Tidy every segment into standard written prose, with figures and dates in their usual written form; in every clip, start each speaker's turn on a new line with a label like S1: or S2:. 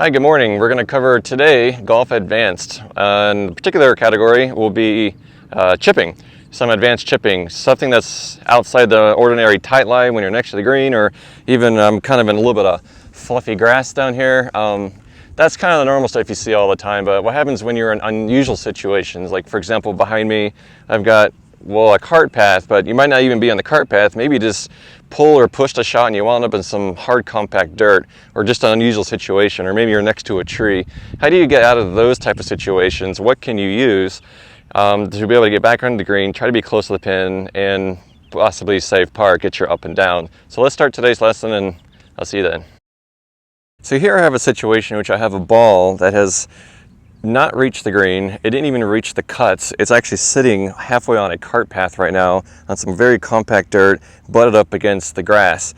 S1: Hi, good morning. We're going to cover today Golf Advanced. And the particular category will be chipping, some advanced chipping, something that's outside the ordinary tight lie when you're next to the green, or even kind of in a little bit of fluffy grass down here. That's kind of the normal stuff you see all the time, but what happens when you're in unusual situations, like for example behind me I've got a cart path, but you might not even be on the cart path. Maybe you just pull or pushed a shot and you wound up in some hard compact dirt, or just an unusual situation, or maybe you're next to a tree. How do you get out of those type of situations? What can you use to be able to get back onto the green, try to be close to the pin, and possibly save par, get your up and down? So let's start today's lesson, and I'll see you then. So here I have a situation in which I have a ball that has not reached the green. It didn't even reach the cuts. It's actually sitting halfway on a cart path right now on some very compact dirt, butted up against the grass.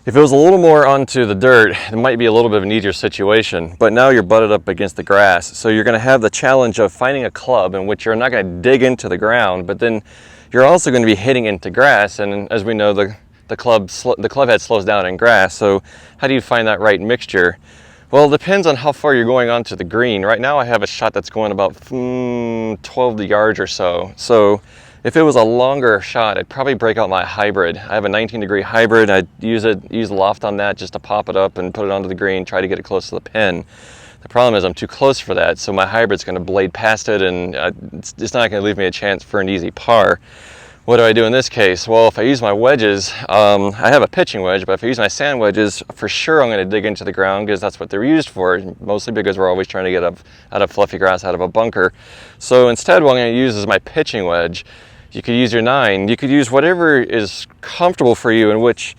S1: If it was a little more onto the dirt, it might be a little bit of an easier situation, but now you're butted up against the grass. So you're going to have the challenge of finding a club in which you're not going to dig into the ground, but then you're also going to be hitting into grass. And as we know, the club head slows down in grass. So how do you find that right mixture? Well, it depends on how far you're going onto the green. Right now I have a shot that's going about 12 yards or so. So if it was a longer shot, I'd probably break out my hybrid. I have a 19-degree hybrid. I'd use loft on that just to pop it up and put it onto the green, try to get it close to the pin. The problem is I'm too close for that, so my hybrid's going to blade past it, and it's not going to leave me a chance for an easy par. What do I do in this case? Well, if I use my wedges, I have a pitching wedge, but if I use my sand wedges, for sure I'm going to dig into the ground, because that's what they're used for, mostly because we're always trying to get out of fluffy grass, out of a bunker. So instead, what I'm going to use is my pitching wedge. You could use your 9. You could use whatever is comfortable for you, in which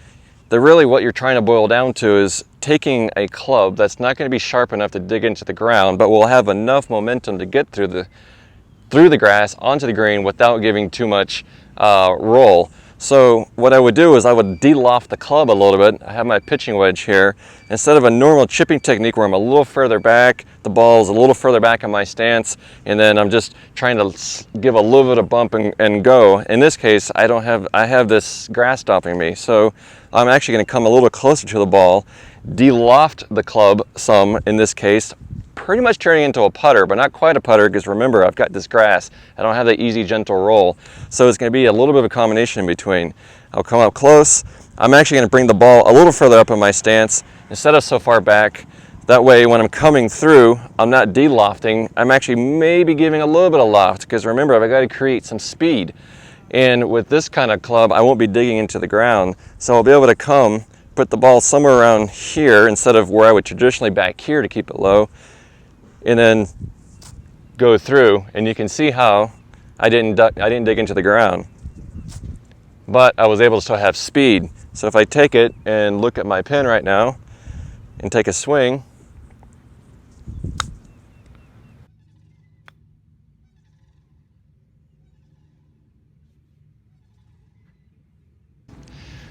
S1: really what you're trying to boil down to is taking a club that's not going to be sharp enough to dig into the ground, but will have enough momentum to get through the grass onto the green without giving too much roll. So what I would do is I would de-loft the club a little bit. I have my pitching wedge here. Instead of a normal chipping technique where I'm a little further back, the ball's a little further back in my stance, and then I'm just trying to give a little bit of bump and go. In this case, I have this grass stopping me. So I'm actually going to come a little closer to the ball, de-loft the club some in this case, pretty much turning into a putter, but not quite a putter, because remember, I've got this grass. I don't have that easy, gentle roll. So it's going to be a little bit of a combination in between. I'll come up close. I'm actually going to bring the ball a little further up in my stance instead of so far back. That way, when I'm coming through, I'm not de-lofting. I'm actually maybe giving a little bit of loft, because remember, I've got to create some speed. And with this kind of club, I won't be digging into the ground. So I'll be able to come, put the ball somewhere around here instead of where I would traditionally back here to keep it low, and then go through, and you can see how I didn't dig into the ground, but I was able to still have speed. So if I take it and look at my pin right now and take a swing,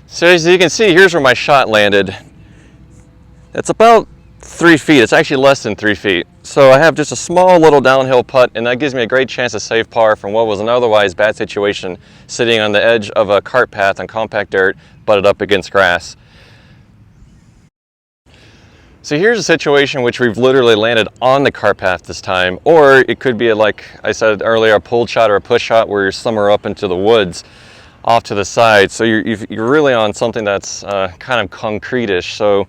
S1: so as you can see, here's where my shot landed. It's about 3 feet. It's actually less than 3 feet. So I have just a small little downhill putt, and that gives me a great chance to save par from what was an otherwise bad situation, sitting on the edge of a cart path on compact dirt, butted up against grass. So here's a situation in which we've literally landed on the cart path this time, or it could be, like I said earlier, a pulled shot or a push shot where you're somewhere up into the woods off to the side. So you're really on something that's kind of concrete-ish. So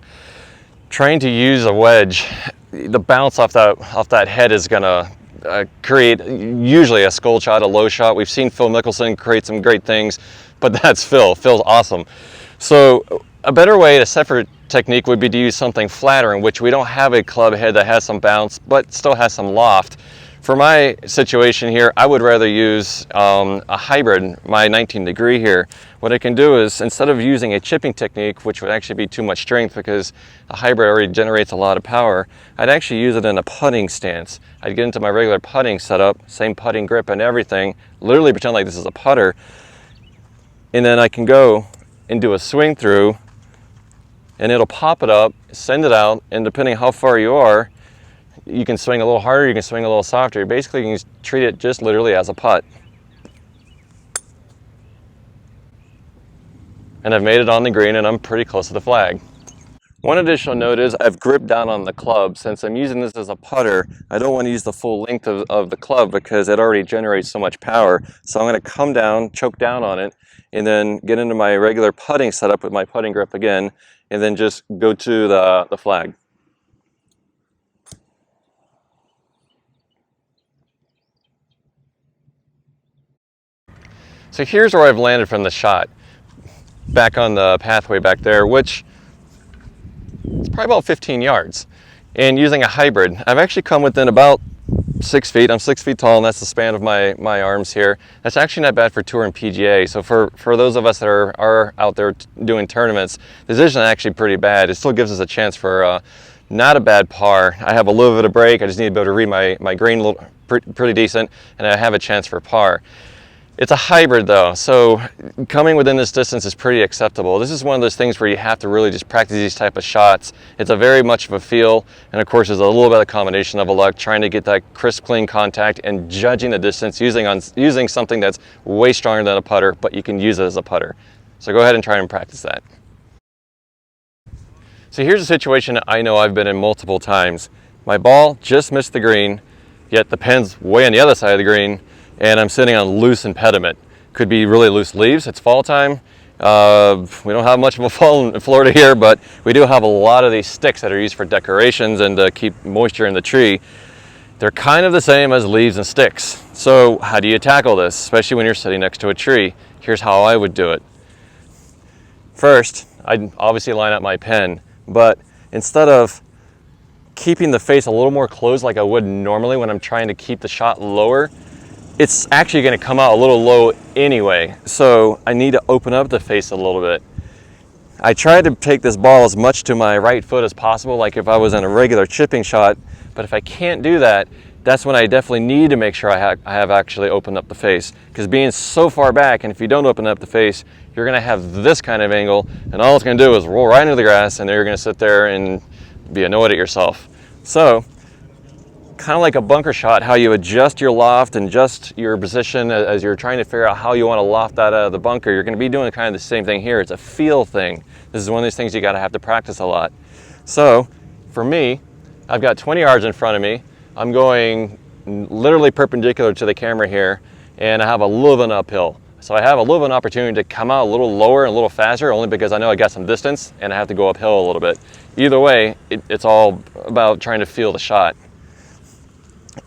S1: trying to use a wedge, the bounce off that head is going to create usually a skull shot, a low shot. We've seen Phil Mickelson create some great things, but that's Phil. Phil's awesome. So a better way to separate technique would be to use something flatter, in which we don't have a club head that has some bounce but still has some loft. For my situation here, I would rather use a hybrid, my 19-degree here. What I can do is, instead of using a chipping technique, which would actually be too much strength because a hybrid already generates a lot of power, I'd actually use it in a putting stance. I'd get into my regular putting setup, same putting grip and everything, literally pretend like this is a putter, and then I can go and do a swing through, and it'll pop it up, send it out, and depending how far you are, you can swing a little harder, you can swing a little softer. Basically, you can treat it just literally as a putt. And I've made it on the green, and I'm pretty close to the flag. One additional note is I've gripped down on the club. Since I'm using this as a putter, I don't want to use the full length of the club because it already generates so much power. So I'm going to come down, choke down on it, and then get into my regular putting setup with my putting grip again, and then just go to the flag. So here's where I've landed from the shot. Back on the pathway back there, which is probably about 15 yards. And using a hybrid, I've actually come within about 6 feet. I'm 6 feet tall, and that's the span of my arms here. That's actually not bad for Tour and PGA. So for those of us that are out there doing tournaments, this isn't actually pretty bad. It still gives us a chance for not a bad par. I have a little bit of break. I just need to be able to read my green pretty decent, and I have a chance for par. It's a hybrid though, so coming within this distance is pretty acceptable. This is one of those things where you have to really just practice these type of shots. It's a very much of a feel, and of course there's a little bit of combination of a luck, trying to get that crisp, clean contact and judging the distance using something that's way stronger than a putter, but you can use it as a putter. So go ahead and try and practice that. So here's a situation that I know I've been in multiple times. My ball just missed the green, yet the pin's way on the other side of the green, and I'm sitting on loose impediment. Could be really loose leaves. It's fall time. We don't have much of a fall in Florida here, but we do have a lot of these sticks that are used for decorations and to keep moisture in the tree. They're kind of the same as leaves and sticks. So how do you tackle this, especially when you're sitting next to a tree? Here's how I would do it. First, I'd obviously line up my pin, but instead of keeping the face a little more closed like I would normally when I'm trying to keep the shot lower, it's actually going to come out a little low anyway, so I need to open up the face a little bit. I try to take this ball as much to my right foot as possible, like if I was in a regular chipping shot, but if I can't do that, that's when I definitely need to make sure I have actually opened up the face, because being so far back, and if you don't open up the face, you're going to have this kind of angle, and all it's going to do is roll right into the grass, and then you're going to sit there and be annoyed at yourself. So kind of like a bunker shot, how you adjust your loft and adjust your position as you're trying to figure out how you want to loft that out of the bunker. You're going to be doing kind of the same thing here. It's a feel thing. This is one of these things you got to have to practice a lot. So for me, I've got 20 yards in front of me. I'm going literally perpendicular to the camera here, and I have a little bit of an uphill. So I have a little bit of an opportunity to come out a little lower and a little faster, only because I know I got some distance and I have to go uphill a little bit. Either way, it's all about trying to feel the shot.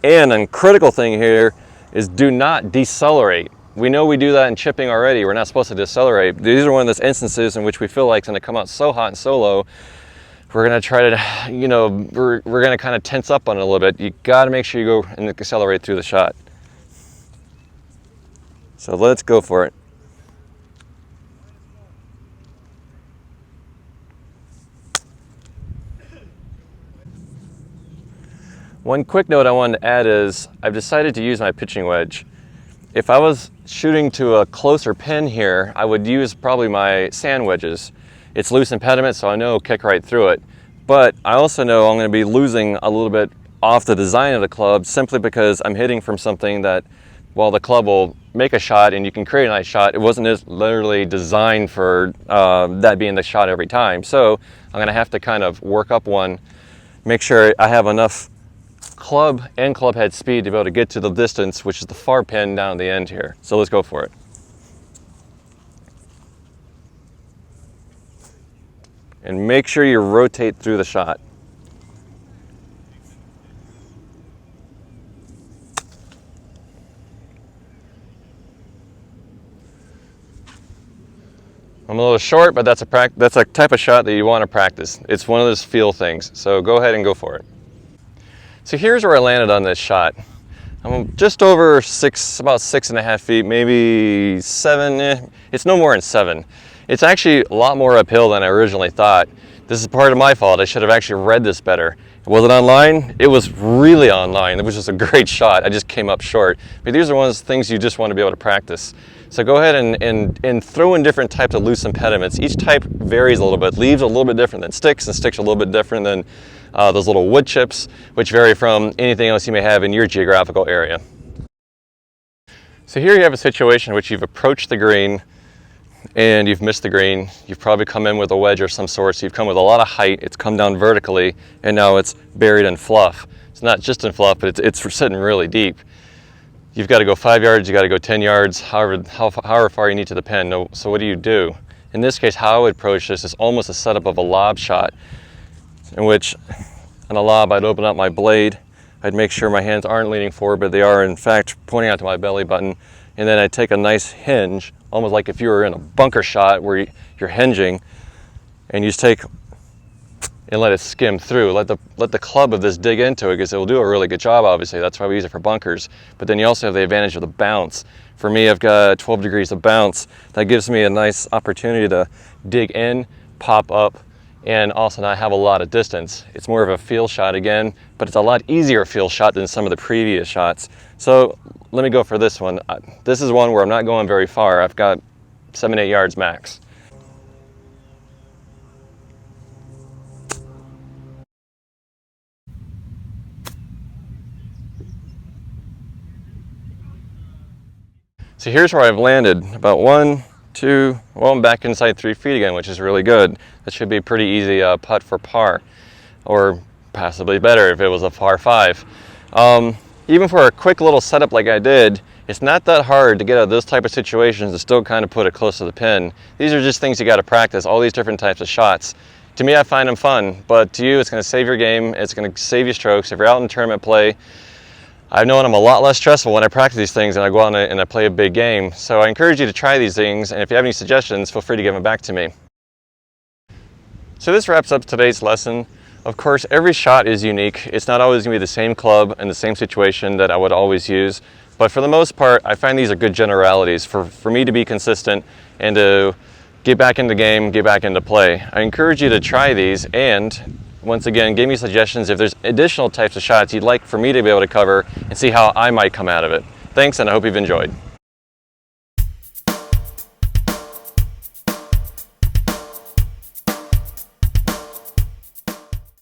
S1: And a critical thing here is do not decelerate. We know we do that in chipping already. We're not supposed to decelerate. These are one of those instances in which we feel like it's going to come out so hot and so low. We're going to try to, we're going to kind of tense up on it a little bit. You got to make sure you go and accelerate through the shot. So let's go for it. One quick note I wanted to add is I've decided to use my pitching wedge. If I was shooting to a closer pin here, I would use probably my sand wedges. It's loose impediment, so I know it'll kick right through it. But I also know I'm going to be losing a little bit off the design of the club simply because I'm hitting from something that, while the club will make a shot and you can create a nice shot, it wasn't literally designed for that being the shot every time. So I'm going to have to kind of work up one, make sure I have enough club and club head speed to be able to get to the distance, which is the far pin down the end here. So let's go for it. And make sure you rotate through the shot. I'm a little short, but that's a type of shot that you want to practice. It's one of those feel things. So go ahead and go for it. So here's where I landed on this shot. I'm just over about 6.5 feet, maybe 7. It's no more than 7. It's actually a lot more uphill than I originally thought. This is part of my fault. I should have actually read this better. Was it online? It was really online. It was just a great shot. I just came up short. But these are one of those things you just want to be able to practice. So go ahead and throw in different types of loose impediments. Each type varies a little bit. Leaves a little bit different than sticks, and sticks are a little bit different than those little wood chips, which vary from anything else you may have in your geographical area. So here you have a situation in which you've approached the green. and you've missed the green. You've probably come in with a wedge or some sort, so you've come with a lot of height. It's come down vertically, and now it's buried in fluff. It's not just in fluff, but it's sitting really deep. You've got to go 5 yards, you got to go 10 yards, however far you need to the pin. So what do? In this case, how I would approach this is almost a setup of a lob shot, in which on a lob I'd open up my blade, I'd make sure my hands aren't leaning forward, but they are in fact pointing out to my belly button, and then I'd take a nice hinge, almost like if you were in a bunker shot where you're hinging, and you just take and let it skim through. Let the club of this dig into it, because it will do a really good job, obviously. That's why we use it for bunkers. But then you also have the advantage of the bounce. For me, I've got 12 degrees of bounce. That gives me a nice opportunity to dig in, pop up, and also not have a lot of distance. It's more of a feel shot again, but it's a lot easier feel shot than some of the previous shots. So let me go for this one. This is one where I'm not going very far. I've got 7-8 yards max. So here's where I've landed, about 1, 2, well, I'm back inside 3 feet again, which is really good. That should be a pretty easy putt for par, or possibly better if it was a par 5. Even for a quick little setup like I did, it's not that hard to get out of those type of situations and still kind of put it close to the pin. These are just things you got to practice, all these different types of shots. To me, I find them fun, but to you, it's going to save your game, it's going to save you strokes. If you're out in tournament play, I've known I'm a lot less stressful when I practice these things and I go out and I play a big game. So I encourage you to try these things, and if you have any suggestions, feel free to give them back to me. So this wraps up today's lesson. Of course, every shot is unique. It's not always going to be the same club and the same situation that I would always use. But for the most part, I find these are good generalities for me to be consistent and to get back into the game, get back into play. I encourage you to try these, and once again, give me suggestions if there's additional types of shots you'd like for me to be able to cover and see how I might come out of it. Thanks, and I hope you've enjoyed.